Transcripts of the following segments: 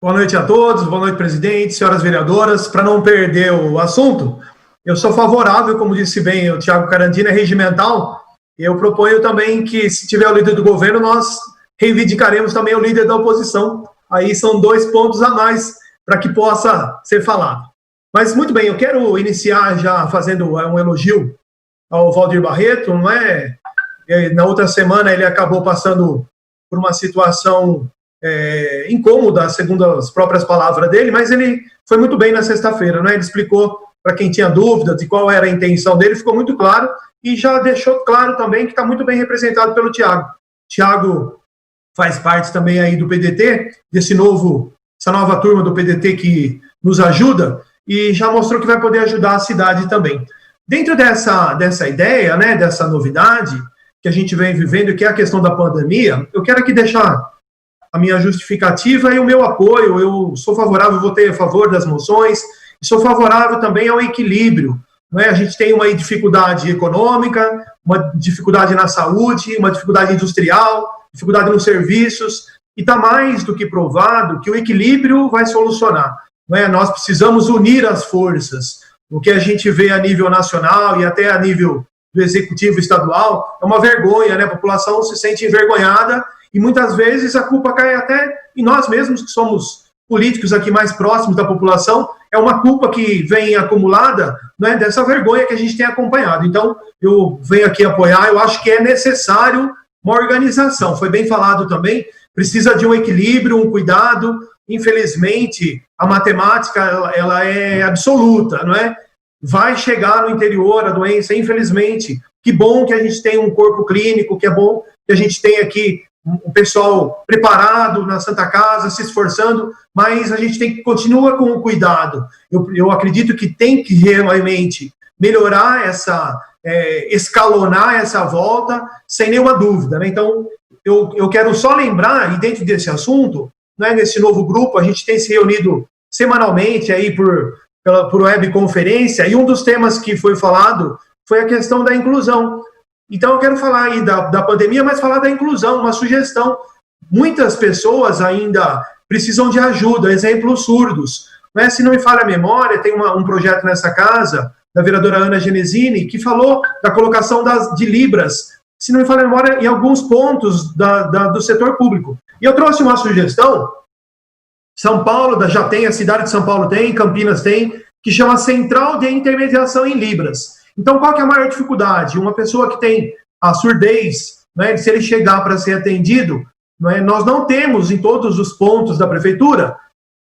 Boa noite a todos, boa noite, presidente, senhoras vereadoras. Para não perder o assunto, eu sou favorável, como disse bem o Thiago Carandini, é regimental. Eu proponho também que, se tiver o líder do governo, nós reivindicaremos também o líder da oposição. Aí são 2 pontos a mais para que possa ser falado. Mas, muito bem, eu quero iniciar já fazendo um elogio ao Valdir Barreto, não é? Na outra semana ele acabou passando por uma situação incômoda, segundo as próprias palavras dele, mas ele foi muito bem na sexta-feira, né? Ele explicou para quem tinha dúvida de qual era a intenção dele, ficou muito claro e já deixou claro também que está muito bem representado pelo Thiago. Thiago faz parte também aí do PDT, essa nova turma do PDT que nos ajuda e já mostrou que vai poder ajudar a cidade também. Dentro dessa ideia, né, dessa novidade que a gente vem vivendo, que é a questão da pandemia, eu quero aqui deixar a minha justificativa e o meu apoio. Eu sou favorável, votei a favor das moções, e sou favorável também ao equilíbrio. Não é? A gente tem uma dificuldade econômica, uma dificuldade na saúde, uma dificuldade industrial, dificuldade nos serviços, e está mais do que provado que o equilíbrio vai solucionar. Não é? Nós precisamos unir as forças. O que a gente vê a nível nacional e até a nível do executivo estadual é uma vergonha, né? A população se sente envergonhada e muitas vezes a culpa cai até em nós mesmos, que somos políticos aqui mais próximos da população. É uma culpa que vem acumulada, né, dessa vergonha que a gente tem acompanhado. Então, eu venho aqui apoiar, eu acho que é necessário uma organização. Foi bem falado também, precisa de um equilíbrio, um cuidado. Infelizmente, a matemática ela é absoluta, não é? Vai chegar no interior a doença, infelizmente. Que bom que a gente tem um corpo clínico, que é bom que a gente tem aqui um pessoal preparado na Santa Casa, se esforçando, mas a gente tem que continuar com o cuidado. Eu acredito que tem que realmente melhorar escalonar essa volta, sem nenhuma dúvida, né? Então, eu quero só lembrar, e dentro desse assunto, né, nesse novo grupo, a gente tem se reunido semanalmente aí por webconferência, e um dos temas que foi falado foi a questão da inclusão. Então, eu quero falar aí da pandemia, mas falar da inclusão, uma sugestão. Muitas pessoas ainda precisam de ajuda, exemplo, surdos. Né? Se não me falha a memória, tem um projeto nessa casa, da vereadora Ana Genesini, que falou da colocação de libras, se não me falha a memória, em alguns pontos do setor público. E eu trouxe uma sugestão, São Paulo já tem, a cidade de São Paulo tem, Campinas tem, que chama Central de Intermediação em Libras. Então, qual que é a maior dificuldade? Uma pessoa que tem a surdez, né, se ele chegar para ser atendido, né, nós não temos em todos os pontos da prefeitura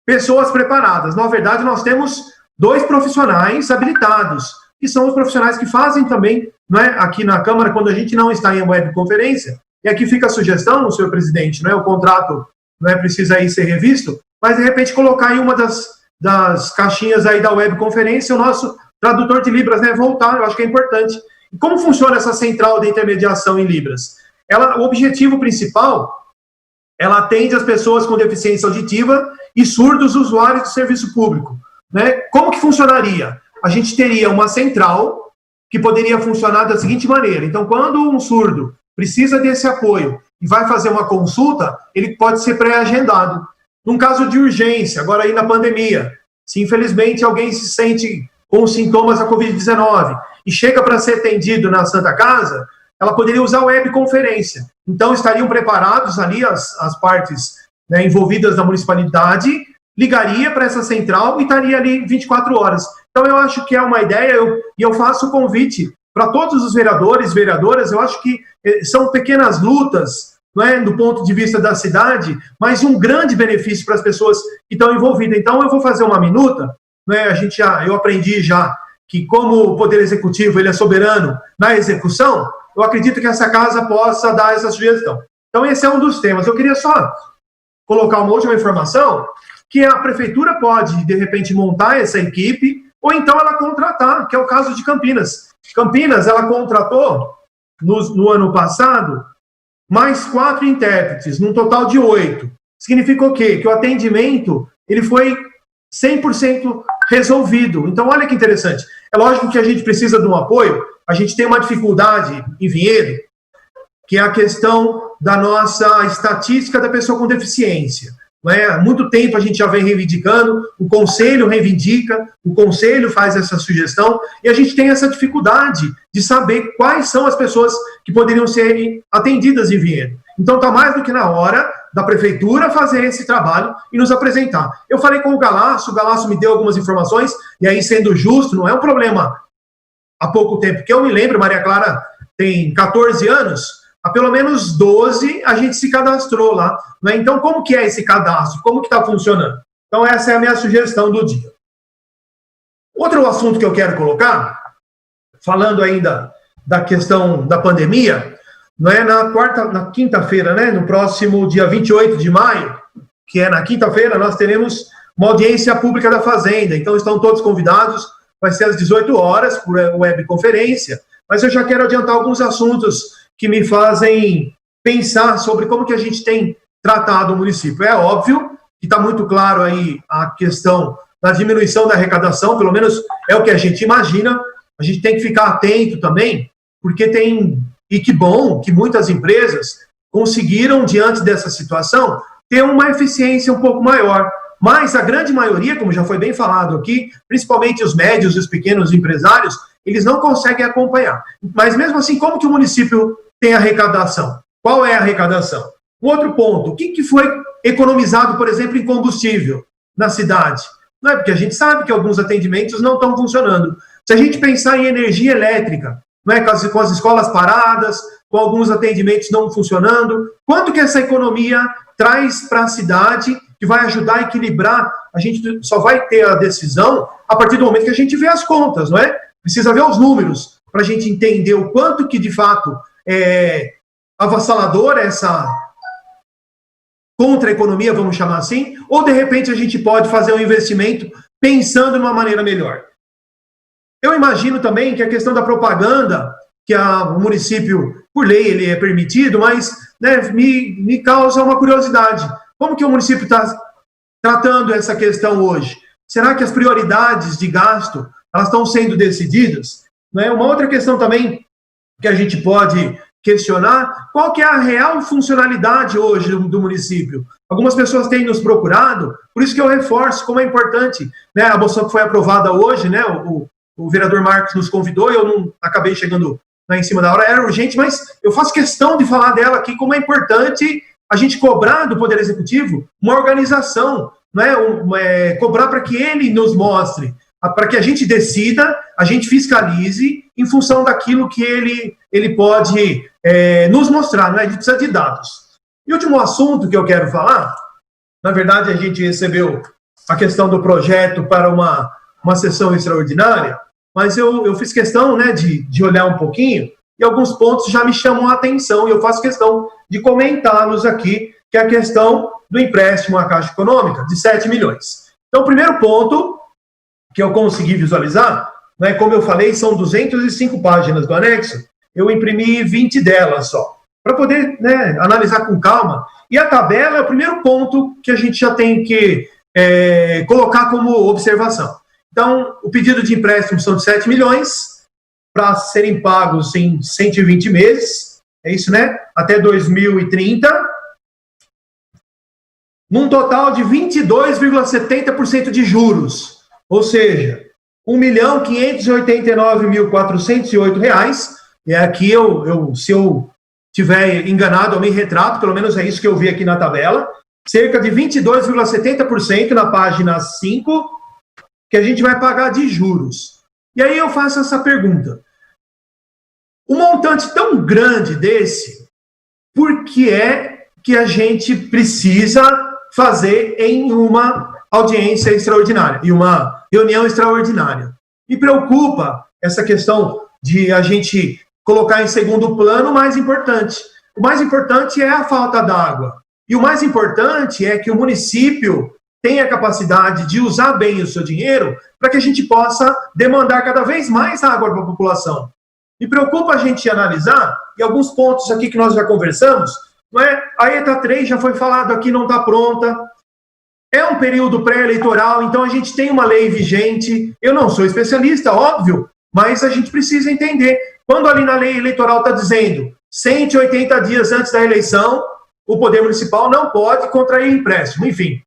pessoas preparadas. Na verdade, nós temos 2 profissionais habilitados, que são os profissionais que fazem também, né, aqui na Câmara, quando a gente não está em webconferência. E aqui fica a sugestão, senhor presidente, né, o contrato, né, precisa aí ser revisto, mas de repente colocar em uma das caixinhas aí da webconferência o nosso tradutor de Libras, né, voltar, eu acho que é importante. E como funciona essa central de intermediação em Libras? O objetivo principal, ela atende as pessoas com deficiência auditiva e surdos usuários do serviço público. Né? Como que funcionaria? A gente teria uma central que poderia funcionar da seguinte maneira. Então, quando um surdo precisa desse apoio e vai fazer uma consulta, ele pode ser pré-agendado. Num caso de urgência, agora aí na pandemia, se infelizmente alguém se sente com sintomas da Covid-19 e chega para ser atendido na Santa Casa, ela poderia usar a webconferência. Então, estariam preparados ali as partes, né, envolvidas na municipalidade, ligaria para essa central e estaria ali 24 horas. Então, eu acho que é uma ideia, e eu faço o convite para todos os vereadores, vereadoras. Eu acho que são pequenas lutas, não é, do ponto de vista da cidade, mas um grande benefício para as pessoas que estão envolvidas. Então, eu vou fazer uma minuta. Né, eu aprendi já que, como o Poder Executivo ele é soberano na execução, eu acredito que essa casa possa dar essa sugestão. Então, esse é um dos temas. Eu queria só colocar uma última informação, que a prefeitura pode, de repente, montar essa equipe, ou então ela contratar, que é o caso de Campinas. Campinas, ela contratou, no ano passado, mais 4 intérpretes, num total de 8. Significa o quê? Que o atendimento ele foi 100% resolvido. Então, olha que interessante. É lógico que a gente precisa de um apoio. A gente tem uma dificuldade em Vinhedo, que é a questão da nossa estatística da pessoa com deficiência. não é? Há muito tempo a gente já vem reivindicando, o Conselho reivindica, o Conselho faz essa sugestão, e a gente tem essa dificuldade de saber quais são as pessoas que poderiam ser atendidas em Vinhedo. Então está mais do que na hora da Prefeitura fazer esse trabalho e nos apresentar. Eu falei com o Galasso me deu algumas informações, e aí, sendo justo, não é um problema há pouco tempo, que eu me lembro, Maria Clara tem 14 anos, há pelo menos 12 a gente se cadastrou lá, né? Então, como que é esse cadastro? Como que está funcionando? Então, essa é a minha sugestão do dia. Outro assunto que eu quero colocar, falando ainda da questão da pandemia, não é na quinta-feira, né? No próximo dia 28 de maio, que é na quinta-feira, nós teremos uma audiência pública da Fazenda. Então, estão todos convidados, vai ser às 18 horas, por webconferência, mas eu já quero adiantar alguns assuntos que me fazem pensar sobre como que a gente tem tratado o município. É óbvio que está muito claro aí a questão da diminuição da arrecadação, pelo menos é o que a gente imagina. A gente tem que ficar atento também, porque e que bom que muitas empresas conseguiram, diante dessa situação, ter uma eficiência um pouco maior. Mas a grande maioria, como já foi bem falado aqui, principalmente os médios e os pequenos empresários, eles não conseguem acompanhar. Mas mesmo assim, como que o município tem arrecadação? Qual é a arrecadação? Um outro ponto, o que foi economizado, por exemplo, em combustível na cidade? Não é porque a gente sabe que alguns atendimentos não estão funcionando. Se a gente pensar em energia elétrica, não é, com as escolas paradas, com alguns atendimentos não funcionando, quanto que essa economia traz para a cidade que vai ajudar a equilibrar? A gente só vai ter a decisão a partir do momento que a gente vê as contas, não é? Precisa ver os números para a gente entender o quanto que, de fato, é avassaladora essa contra-economia, vamos chamar assim, ou, de repente, a gente pode fazer um investimento pensando de uma maneira melhor. Eu imagino também que a questão da propaganda, que o município, por lei, ele é permitido, mas, né, me causa uma curiosidade. Como que o município está tratando essa questão hoje? Será que as prioridades de gasto elas estão sendo decididas? Né? Uma outra questão também que a gente pode questionar, qual que é a real funcionalidade hoje do município? Algumas pessoas têm nos procurado, por isso que eu reforço como é importante, né? A moção que foi aprovada hoje, né? O vereador Marcos nos convidou, eu não acabei chegando lá em cima da hora, era urgente, mas eu faço questão de falar dela aqui, como é importante a gente cobrar do Poder Executivo uma organização, né? Cobrar para que ele nos mostre, para que a gente decida, a gente fiscalize em função daquilo que ele pode nos mostrar, né? A gente precisa de dados. E o último assunto que eu quero falar, na verdade a gente recebeu a questão do projeto para uma sessão extraordinária, mas eu fiz questão, né, de olhar um pouquinho, e alguns pontos já me chamam a atenção, e eu faço questão de comentá-los aqui, que é a questão do empréstimo à Caixa Econômica, de 7 milhões. Então, o primeiro ponto que eu consegui visualizar, né, como eu falei, são 205 páginas do anexo, eu imprimi 20 delas só, para poder, né, analisar com calma. E a tabela é o primeiro ponto que a gente já tem que colocar como observação. Então, o pedido de empréstimo são de 7 milhões, para serem pagos em 120 meses, é isso, né? Até 2030, num total de 22,70% de juros, ou seja, R$ 1.589.408, e aqui se eu tiver enganado, eu me retrato, pelo menos é isso que eu vi aqui na tabela, cerca de 22,70% na página 5, que a gente vai pagar de juros. E aí eu faço essa pergunta. Um montante tão grande desse, por que é que a gente precisa fazer em uma audiência extraordinária, em uma reunião extraordinária? Me preocupa essa questão de a gente colocar em segundo plano o mais importante. O mais importante é a falta d'água. E o mais importante é que o município tenha a capacidade de usar bem o seu dinheiro para que a gente possa demandar cada vez mais água para a população. Me preocupa a gente analisar, e alguns pontos aqui que nós já conversamos, não é? A ETA 3 já foi falado aqui, não está pronta. É um período pré-eleitoral, então a gente tem uma lei vigente. Eu não sou especialista, óbvio, mas a gente precisa entender. Quando ali na lei eleitoral está dizendo 180 dias antes da eleição, o Poder Municipal não pode contrair empréstimo. Enfim,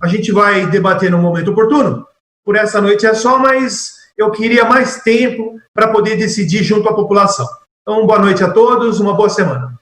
a gente vai debater no momento oportuno. Por essa noite é só, mas eu queria mais tempo para poder decidir junto à população. Então, boa noite a todos, uma boa semana.